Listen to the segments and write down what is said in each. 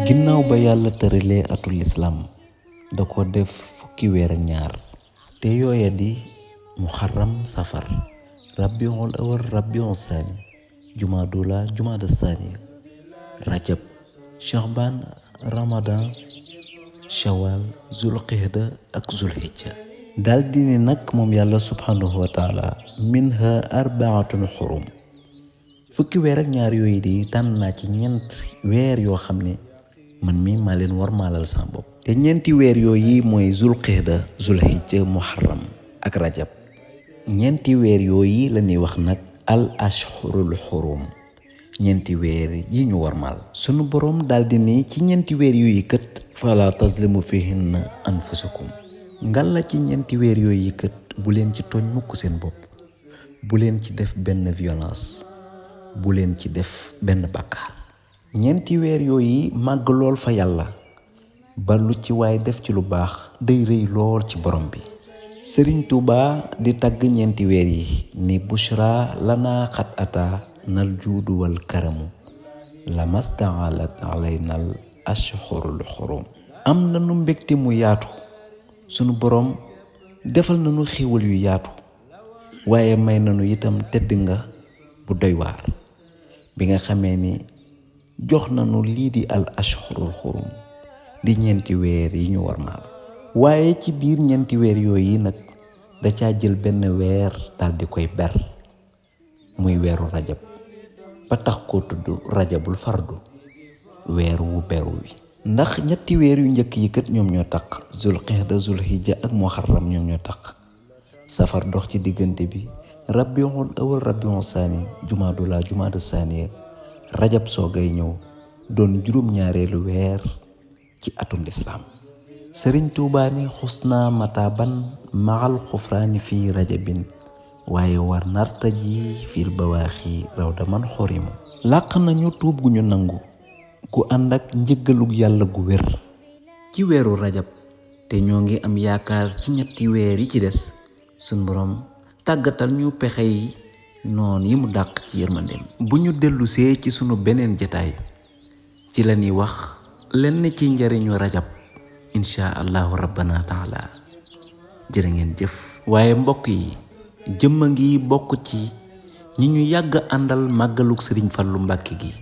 ginnaaw ba yàlla tëralee atul islam da ko def fukki weer ak ñaar te yooya di muharram safar rabiul awal rabiul saani jumaadula jumaada saani rajab shahban ramadan shawal zulqihda ak zulhijja daldi ne nag moom yàlla subhanahu wa taala minha arbaatun xurum fukki weer ak ñaar yooyu di tànn naa ci ñeent weer yoo xam ne man mi maa leen war maalal sama bopp te ñeenti weer yooyu mooy zulqihda zulhijja muharram ak rajab ñeenti weer yooyu la ñuy wax nag al ashhurul xurum ñeenti weer yi ñu war maal sunu boroom daldi ni ci ñeenti weer yooyu kët fala tazlimu fihinna anfusakum ngal la ci ñeenti weer yooyu kët bu leen ci tooñ mukk seen bopp bu leen ci def benn violence bu leen ci def benn bàkkaar ñeenti weer yooyu màgg lool fa yàlla ba lu ci waay def ci lu baax day rëy lool ci borom bi sëriñ Tuuba di tagg ñeenti weer yi ni bushra lana xat ata nal juudu wal karamu lamastaalat alaynal ashhurul xurum am nanu mbégte mu yaatu sunu borom defal nanu xéewal yu yaatu waaye may nanu itam tedd nga bu doy waar bi nga xamee ni jox nanu lii di al ashhurul xurum di ñeenti weer yi ñu war maal waaye ci biir ñeenti weer yooyu nag da caa jël benn weer daldi koy ber muy weeru rajab ba tax koo tudd rajabul fardu weer wu beru wi ndax ñetti weer yu njëkk yi kat ñoom ñoo tax zulqihda zulhijja ak muharram ñoom ñoo tax safar dox ci diggante bi rabiul awal rabiul saani jumaadula jumaada saaniya rajab soogay ñëw doon juróom-ñaareelu weer ci atum lislaam sëriñ Tuubaa ni xusna mataban maxal xufraani fii rajabin waaye war narta ji fiil bawaaxi raw daman xorimu làq nañu tuub gu ñu nangu gu ànd ak njëggalug yàlla gu wér ci weeru rajab te ñoo ngi am yaakaar ci ñetti weer yi ci des suñ boroom tàggatal ñu pexe yi noon yi mu dàq ci yërmandeem bu ñu dellusee ci sunu beneen jataay ci la ñuy wax lenn ci njariñu rajab insha allahu rabbana taala jërë ngeen jëf waaye mbokk yi jëmma ngi bokk ci ñi ñu yàgg àndal màggaluk sëriñ Fallu Mbàkke gi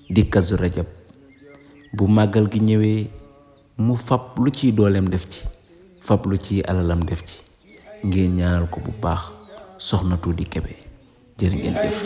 di kazu rajab bu màggal gi ñëwee mu fab lu ciy dooleem def ci fab lu ciy alalam def ci ngeen ñaanal ko bu baax soxna Tuuti Kebe jërë ngeen jëf